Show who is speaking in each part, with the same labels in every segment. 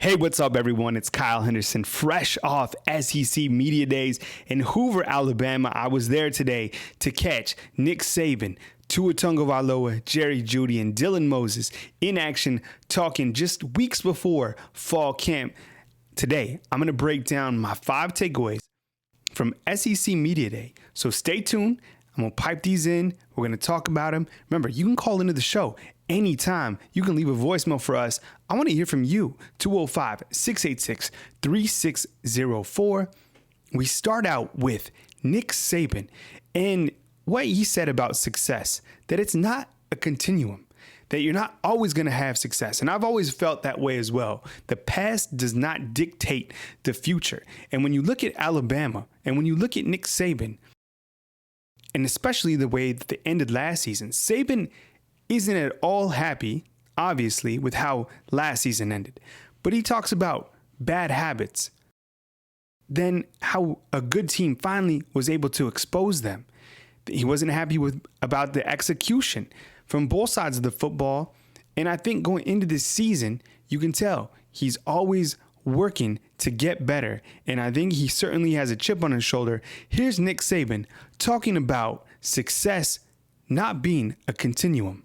Speaker 1: Hey, what's up, everyone? It's Kyle Henderson, fresh off SEC Media Days in Hoover, Alabama. I was there today to catch Nick Saban, Tua Tagovailoa, Jeudy, and Dylan Moses in action, talking just weeks before fall camp. Today, I'm going to break down my 5 takeaways from SEC Media Day. So stay tuned. I'm going to pipe these in. We're going to talk about them. Remember, you can call into the show anytime. You can leave a voicemail for us. I want to hear from you. 205-686-3604. We start out with Nick Saban and what he said about success, that it's not a continuum, that you're not always going to have success. And I've always felt that way as well. The past does not dictate the future. And when you look at Alabama and when you look at Nick Saban, and especially the way that they ended last season, Saban isn't at all happy, obviously, with how last season ended. But he talks about bad habits, then how a good team finally was able to expose them. He wasn't happy about the execution from both sides of the football. And I think going into this season, you can tell he's always working to get better. And I think he certainly has a chip on his shoulder. Here's Nick Saban talking about success not being a continuum.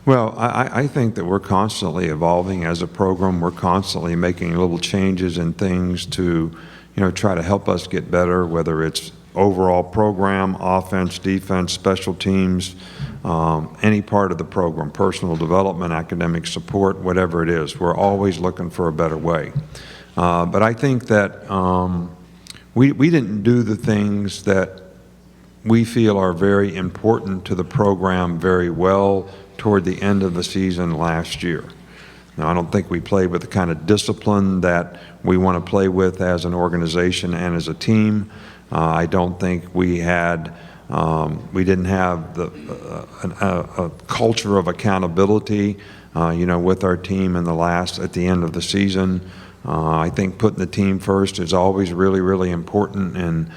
Speaker 2: Well, I think that we're constantly evolving as a program. We're constantly making little changes and things to, try to help us get better, whether it's overall program, offense, defense, special teams, any part of the program, personal development, academic support, whatever it is. We're always looking for a better way. But I think that we didn't do the things that we feel are very important to the program very well toward the end of the season last year. Now, I don't think we played with the kind of discipline that we want to play with as an organization and as a team. I don't think we didn't have a culture of accountability, with our team at the end of the season. I think putting the team first is always really, really important, and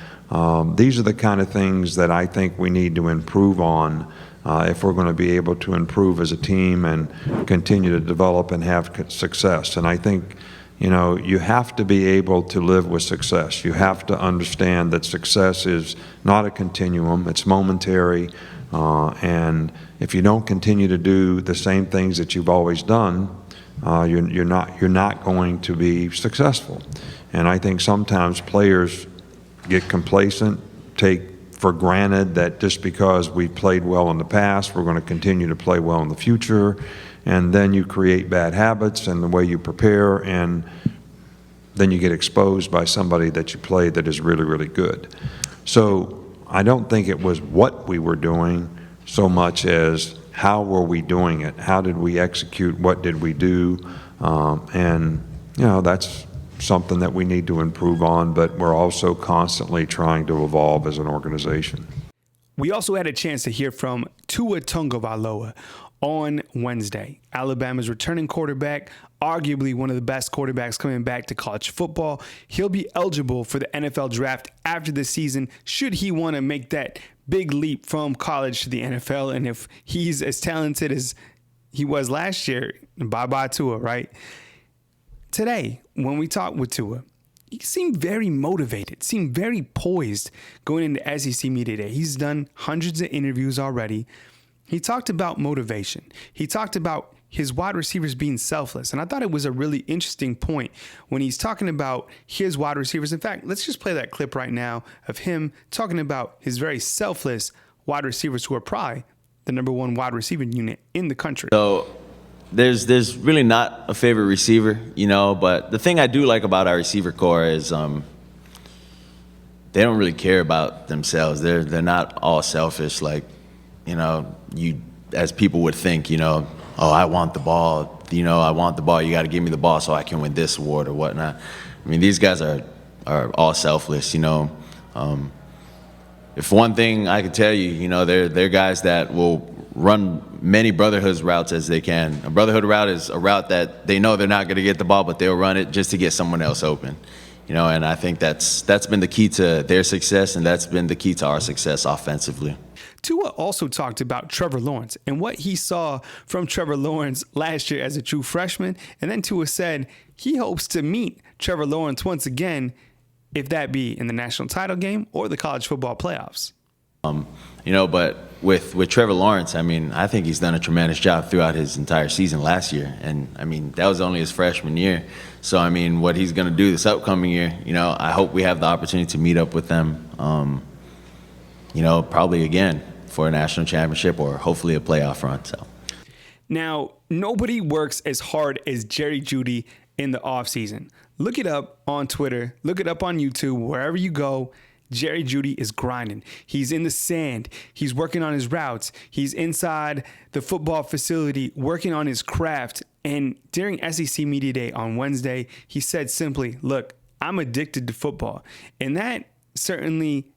Speaker 2: these are the kind of things that I think we need to improve on if we're going to be able to improve as a team and continue to develop and have success. And I think, you have to be able to live with success. You have to understand that success is not a continuum, it's momentary. And if you don't continue to do the same things that you've always done, you're not going to be successful. And I think sometimes players get complacent, take for granted that just because we played well in the past, we're going to continue to play well in the future. And then you create bad habits and the way you prepare, and then you get exposed by somebody that you play that is really, really good. So I don't think it was what we were doing so much as how were we doing it? How did we execute? What did we do? That's something that we need to improve on, but we're also constantly trying to evolve as an organization.
Speaker 1: We also had a chance to hear from Tua Tagovailoa on Wednesday. Alabama's returning quarterback, arguably one of the best quarterbacks coming back to college football. He'll be eligible for the NFL draft after the season should he want to make that big leap from college to the NFL. And if he's as talented as he was last year, bye-bye Tua, right? Today, when we talked with Tua, he seemed very motivated, seemed very poised going into SEC Media Day. He's done hundreds of interviews already. He talked about motivation. He talked about his wide receivers being selfless. And I thought it was a really interesting point when he's talking about his wide receivers. In fact, let's just play that clip right now of him talking about his very selfless wide receivers who are probably the number one wide receiving unit in the country.
Speaker 3: So there's really not a favorite receiver, but the thing I do like about our receiver core is they don't really care about themselves. They're not all selfish like, you as people would think, oh, I want the ball, you got to give me the ball so I can win this award or whatnot. I mean, these guys are all selfless, If one thing I could tell you, they're guys that will run many brotherhood routes as they can. A brotherhood route is a route that they know they're not going to get the ball, but they'll run it just to get someone else open. And I think that's been the key to their success, and that's been the key to our success offensively.
Speaker 1: Tua also talked about Trevor Lawrence and what he saw from Trevor Lawrence last year as a true freshman. And then Tua said he hopes to meet Trevor Lawrence once again, if that be in the national title game or the college football playoffs.
Speaker 3: But with Trevor Lawrence, I think he's done a tremendous job throughout his entire season last year. And, that was only his freshman year. So, what he's going to do this upcoming year, I hope we have the opportunity to meet up with them, probably again for a national championship or hopefully a playoff run. So.
Speaker 1: Now, nobody works as hard as Jerry Jeudy in the offseason. Look it up on Twitter. Look it up on YouTube, wherever you go. Jerry Jeudy is grinding. He's in the sand. He's working on his routes. He's inside the football facility working on his craft. And during SEC Media Day on Wednesday, he said simply, look, I'm addicted to football. And that certainly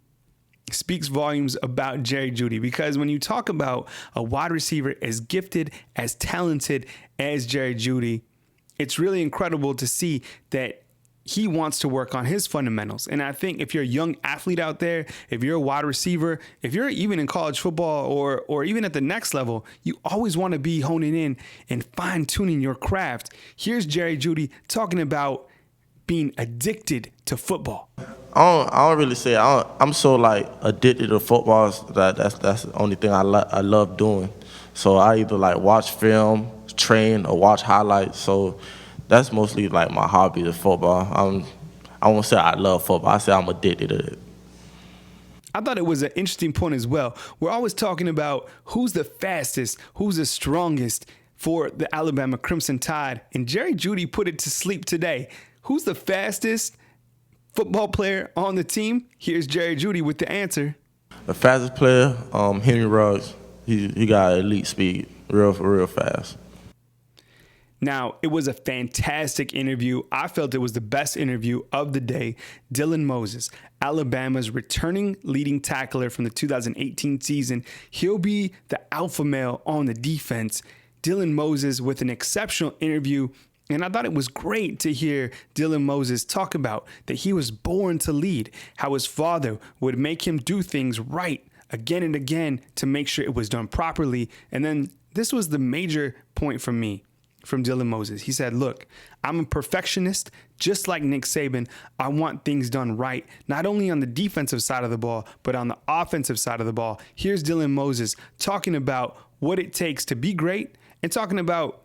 Speaker 1: speaks volumes about Jerry Jeudy, because when you talk about a wide receiver as gifted, as talented as Jerry Jeudy, it's really incredible to see that he wants to work on his fundamentals. And I think if you're a young athlete out there, if you're a wide receiver, if you're even in college football or even at the next level, you always want to be honing in and fine-tuning your craft. Here's Jerry Jeudy talking about being addicted to football.
Speaker 4: I don't really say I'm so addicted to football that's the only thing I love doing. So I either watch film, train, or watch highlights. So that's mostly my hobby is football. I won't say I love football. I say I'm addicted to it.
Speaker 1: I thought it was an interesting point as well. We're always talking about who's the fastest, who's the strongest for the Alabama Crimson Tide. And Jerry Jeudy put it to sleep today. Who's the fastest football player on the team? Here's Jerry Jeudy with the answer.
Speaker 4: The fastest player, Henry Ruggs. He got elite speed, real fast.
Speaker 1: Now, it was a fantastic interview. I felt it was the best interview of the day. Dylan Moses, Alabama's returning leading tackler from the 2018 season. He'll be the alpha male on the defense. Dylan Moses with an exceptional interview. And I thought it was great to hear Dylan Moses talk about that he was born to lead, how his father would make him do things right again and again to make sure it was done properly. And then this was the major point from me. From Dylan Moses. He said, look, I'm a perfectionist, just like Nick Saban. I want things done right, not only on the defensive side of the ball, but on the offensive side of the ball. Here's Dylan Moses talking about what it takes to be great and talking about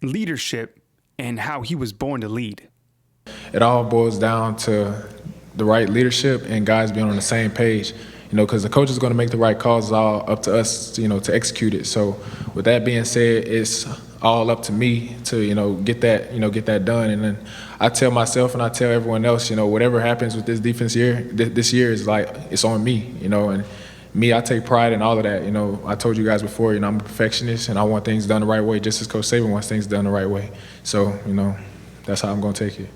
Speaker 1: leadership and how he was born to lead.
Speaker 5: It all boils down to the right leadership and guys being on the same page. Because the coach is going to make the right calls. It's all up to us, to execute it. So with that being said, it's all up to me to, get that done. And then I tell myself and I tell everyone else, whatever happens with this defense year, this year is it's on me, and me, I take pride in all of that. I told you guys before, I'm a perfectionist and I want things done the right way, just as Coach Saban wants things done the right way. So, that's how I'm going to take it.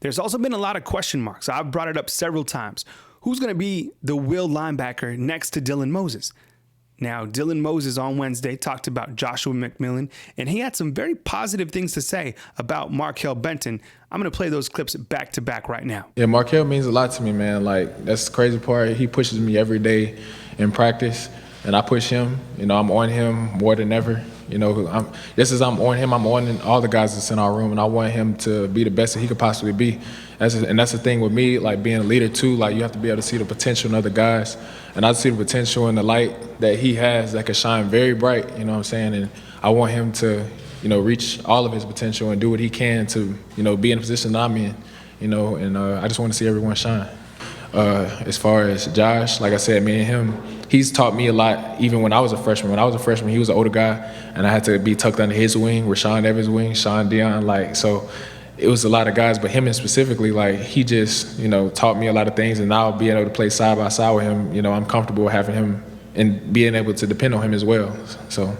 Speaker 1: There's also been a lot of question marks. I've brought it up several times. Who's going to be the will linebacker next to Dylan Moses? Now, Dylan Moses on Wednesday talked about Joshua McMillan, and he had some very positive things to say about Markel Benton. I'm going to play those clips back to back right now.
Speaker 5: Yeah, Markel means a lot to me, man. That's the crazy part. He pushes me every day in practice, and I push him. I'm on him more than ever. Just as I'm on him, I'm on all the guys that's in our room, and I want him to be the best that he could possibly be. That's the thing with me, being a leader too. You have to be able to see the potential in other guys, and I see the potential in the light that he has that can shine very bright. You know what I'm saying? And I want him to, reach all of his potential and do what he can to, be in the position that I'm in. And I just want to see everyone shine. As far as Josh, like I said, me and him, he's taught me a lot even when I was a freshman. When I was a freshman, he was an older guy, and I had to be tucked under his wing, Rashawn Evans' wing, Sean Dion, so it was a lot of guys, but him and specifically, he just, taught me a lot of things, and now being able to play side by side with him, I'm comfortable having him and being able to depend on him as well. So,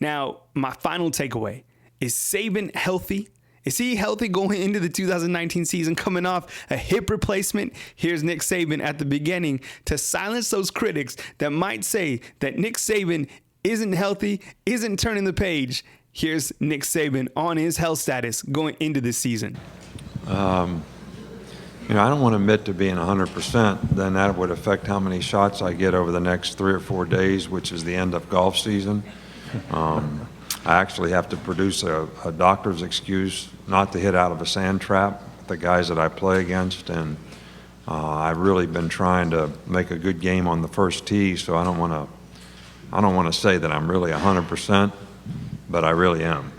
Speaker 1: now, my final takeaway, is Saban healthy? Is he healthy going into the 2019 season, coming off a hip replacement? Here's Nick Saban at the beginning to silence those critics that might say that Nick Saban isn't healthy, isn't turning the page. Here's Nick Saban on his health status going into this season.
Speaker 2: I don't want to admit to being 100%, then that would affect how many shots I get over the next 3 or 4 days, which is the end of golf season. I actually have to produce a doctor's excuse not to hit out of a sand trap, the guys that I play against, and I've really been trying to make a good game on the first tee, so I don't want to say that I'm really 100%, but I really am.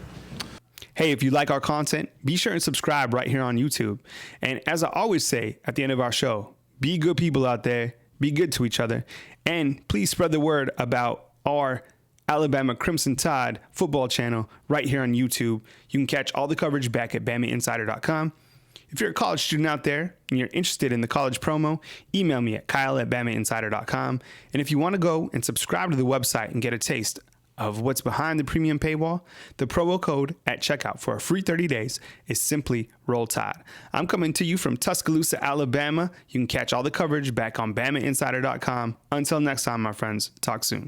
Speaker 1: Hey, if you like our content, be sure and subscribe right here on YouTube. And as I always say at the end of our show, be good people out there, be good to each other, and please spread the word about our Alabama Crimson Tide football channel right here on YouTube. You can catch all the coverage back at BamaInsider.com. If you're a college student out there and you're interested in the college promo, email me at kyle@BamaInsider.com. And if you want to go and subscribe to the website and get a taste of what's behind the premium paywall, the promo code at checkout for a free 30 days is simply Roll Tide. I'm coming to you from Tuscaloosa, Alabama. You can catch all the coverage back on BamaInsider.com. Until next time, my friends, talk soon.